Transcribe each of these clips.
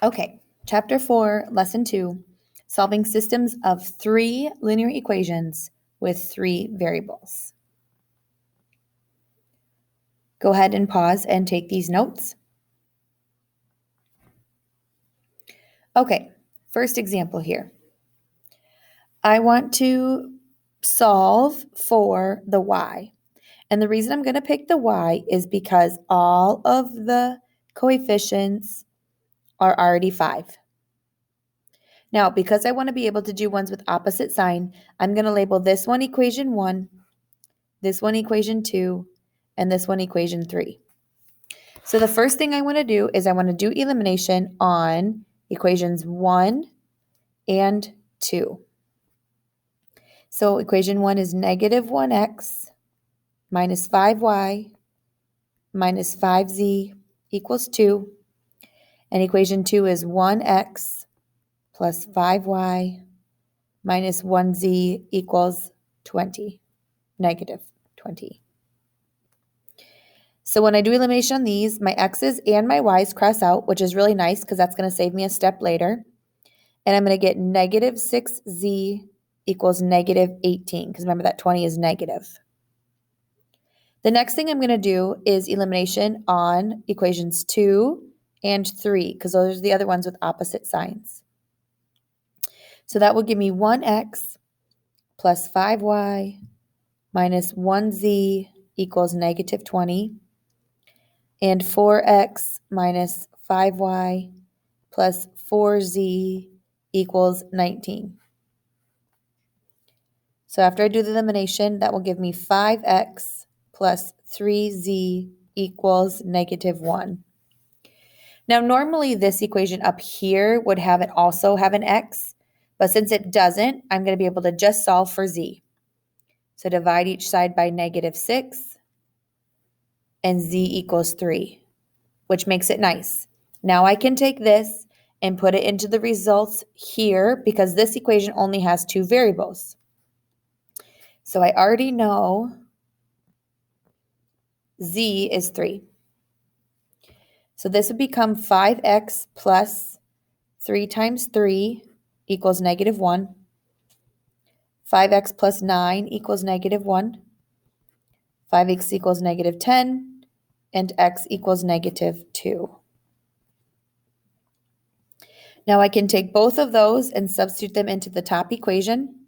Okay, Chapter 4, Lesson 2, Solving Systems of 3 Linear Equations with 3 Variables. Go ahead and pause and take these notes. Okay, first example here. I want to solve for the y. And the reason I'm going to pick the y is because all of the coefficients are already 5. Now, because I want to be able to do ones with opposite sign, I'm going to label this one equation 1, this one equation 2, and this one equation 3. So the first thing I want to do is I want to do elimination on equations 1 and 2. So equation 1 is negative 1x minus 5y minus 5z equals 2. And equation 2 is 1x plus 5y minus 1z equals 20, negative 20. So when I do elimination on these, my x's and my y's cross out, which is really nice because that's going to save me a step later. And I'm going to get negative 6z equals negative 18, because remember that 20 is negative. The next thing I'm going to do is elimination on equations 2 and 3, because those are the other ones with opposite signs. So that will give me 1x plus 5y minus 1z equals negative 20, and 4x minus 5y plus 4z equals 19. So after I do the elimination, that will give me 5x plus 3z equals negative 1. Now, normally this equation up here would have it also have an x, but since it doesn't, I'm going to be able to just solve for z. So divide each side by negative 6, and z equals 3, which makes it nice. Now I can take this and put it into the results here because this equation only has 2 variables. So I already know z is 3. So this would become 5x plus 3 times 3 equals negative 1. 5x plus 9 equals negative 1. 5x equals negative 10. And x equals negative 2. Now I can take both of those and substitute them into the top equation.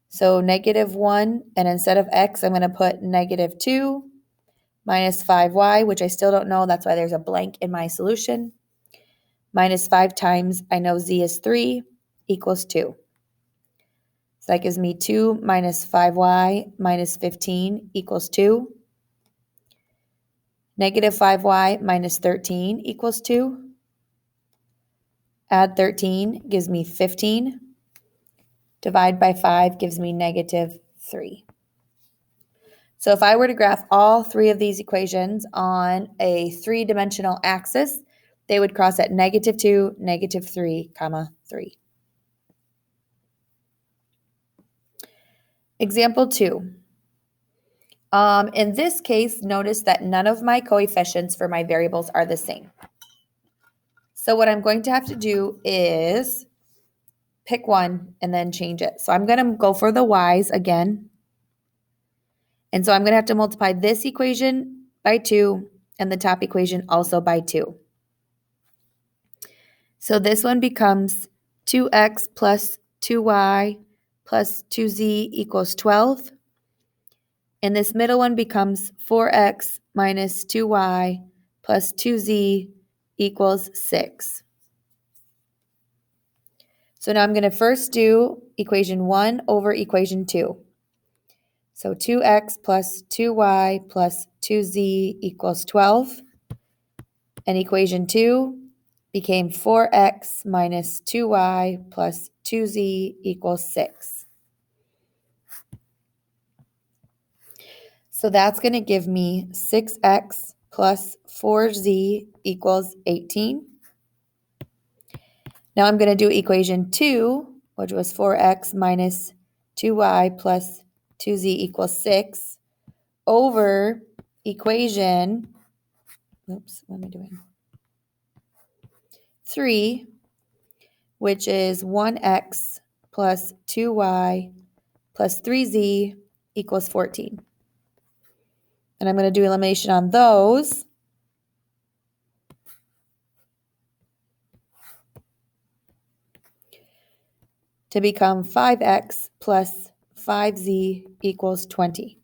So negative 1, and instead of x, I'm going to put negative 2 minus 5y, which I still don't know. That's why there's a blank in my solution. Minus 5 times, I know z is 3, equals 2. So that gives me 2 minus 5y minus 15 equals 2. Negative 5y minus 13 equals 2. Add 13 gives me 15. Divide by 5 gives me negative 3. So if I were to graph all 3 of these equations on a 3-dimensional axis, they would cross at negative 2, negative 3, comma 3. Example 2. In this case, notice that none of my coefficients for my variables are the same. So what I'm going to have to do is pick one and then change it. So I'm going to go for the y's again. And so I'm going to have to multiply this equation by 2 and the top equation also by 2. So this one becomes 2x plus 2y plus 2z equals 12. And this middle one becomes 4x minus 2y plus 2z equals 6. So now I'm going to first do equation 1 over equation 2. So 2x plus 2y plus 2z equals 12. And equation 2 became 4x minus 2y plus 2z equals 6. So that's going to give me 6x plus 4z equals 18. Now I'm going to do equation 2, which was 4x minus 2y plus 2z equals 6, over equation, oops, what am I doing? 3, which is 1x plus 2y plus 3z equals 14. And I'm going to do elimination on those. To become 5x plus 5z equals 20.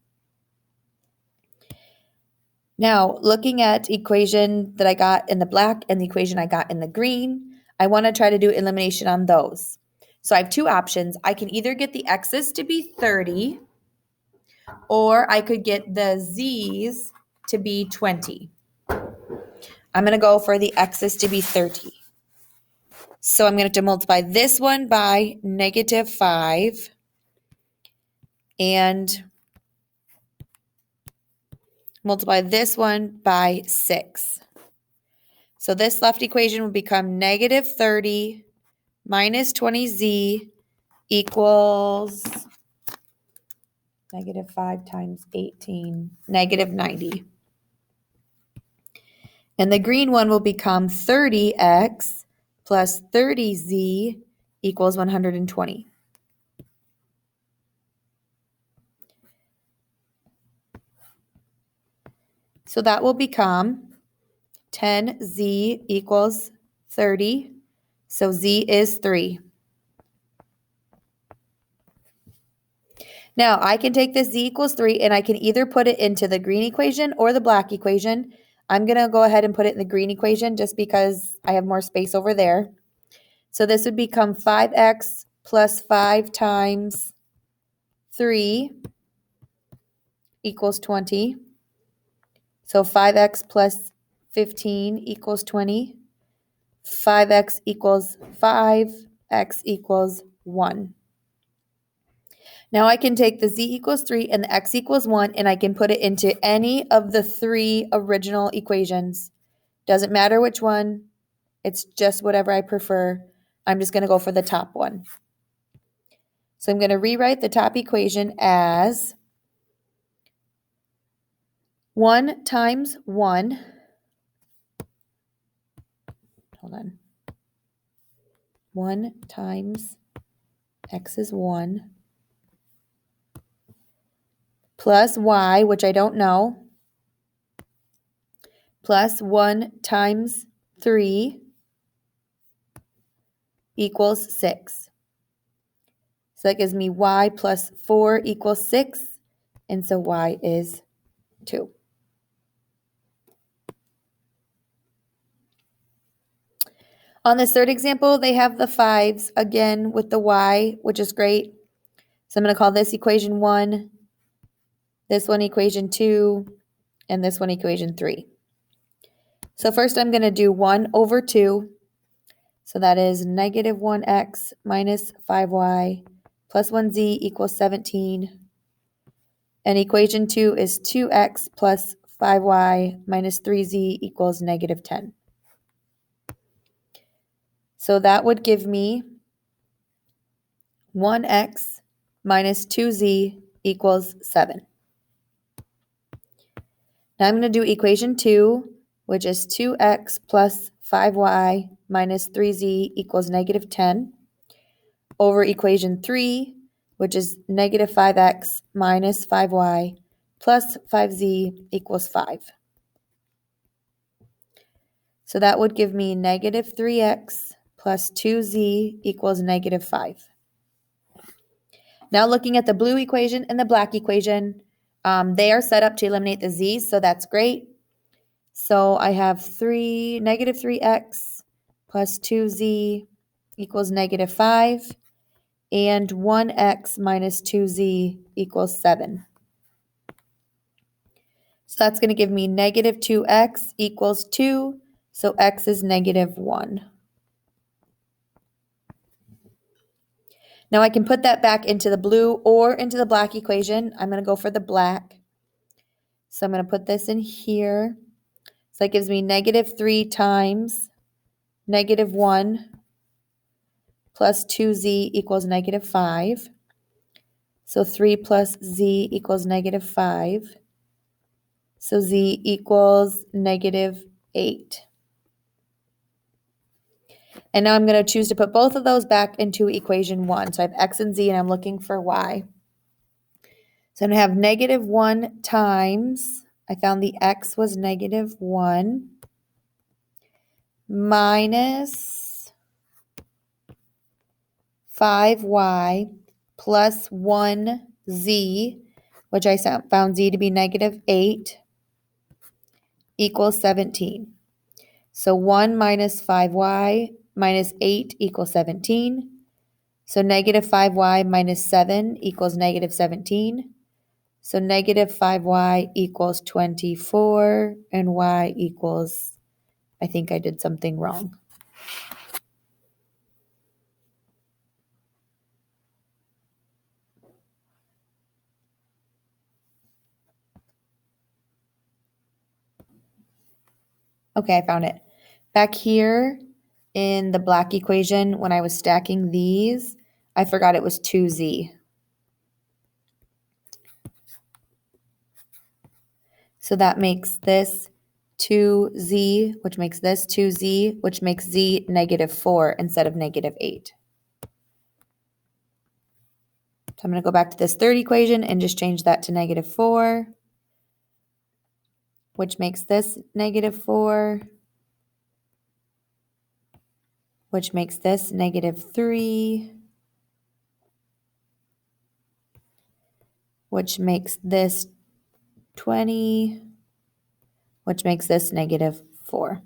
Now, looking at equation that I got in the black and the equation I got in the green, I want to try to do elimination on those. So I have two options. I can either get the x's to be 30, or I could get the z's to be 20. I'm going to go for the x's to be 30. So I'm going to have to multiply this one by negative 5 and multiply this one by 6. So this left equation will become negative 30 minus 20z equals negative 5 times 18, negative 90. And the green one will become 30x plus 30z equals 120. So that will become 10z equals 30. So z is 3. Now I can take this z equals 3 and I can either put it into the green equation or the black equation. I'm going to go ahead and put it in the green equation just because I have more space over there. So this would become 5x plus 5 times 3 equals 20. So 5x plus 15 equals 20. 5x equals 5, x equals 1. Now I can take the z equals 3 and the x equals 1 and I can put it into any of the 3 original equations. Doesn't matter which one. It's just whatever I prefer. I'm just going to go for the top one. So I'm going to rewrite the top equation as 1 times 1. Hold on. 1 times x is 1 plus y, which I don't know, plus 1 times 3 equals 6. So that gives me y plus 4 equals 6, and so y is 2. On this third example, they have the 5s again with the y, which is great. So I'm going to call this equation 1, this one equation 2, and this one equation 3. So first I'm going to do 1 over 2. So that is negative 1x minus 5y plus 1z equals 17. And equation 2 is 2x plus 5y minus 3z equals negative 10. So that would give me 1x minus 2z equals 7. Now I'm going to do equation 2, which is 2x plus 5y minus 3z equals negative 10, over equation 3, which is negative 5x minus 5y plus 5z equals 5. So that would give me negative 3x plus 2z equals negative 5. Now looking at the blue equation and the black equation, they are set up to eliminate the z's, so that's great. So I have negative 3x plus 2z equals negative 5, and 1x minus 2z equals 7. So that's going to give me negative 2x equals 2, so x is negative 1. Now I can put that back into the blue or into the black equation. I'm going to go for the black. So I'm going to put this in here. So that gives me negative 3 times negative 1 plus 2z equals negative 5. So 3 plus z equals negative 5. So z equals negative 8. And now I'm going to choose to put both of those back into equation 1. So I have x and z, and I'm looking for y. So I'm going to have negative 1 times, I found the x was negative 1, minus 5y plus 1z, which I found z to be negative 8, equals 17. So 1 minus 5y minus 8 equals 17. So negative 5y minus 7 equals negative 17. So negative 5y equals 24, and y equals, I think I did something wrong. Okay, I found it. Back here in the black equation, when I was stacking these, I forgot it was 2z. So that makes this 2z, which makes this 2z, which makes z negative 4 instead of negative 8. So I'm going to go back to this third equation and just change that to negative 4, which makes this negative 4, which makes this negative 3, which makes this 20, which makes this negative 4.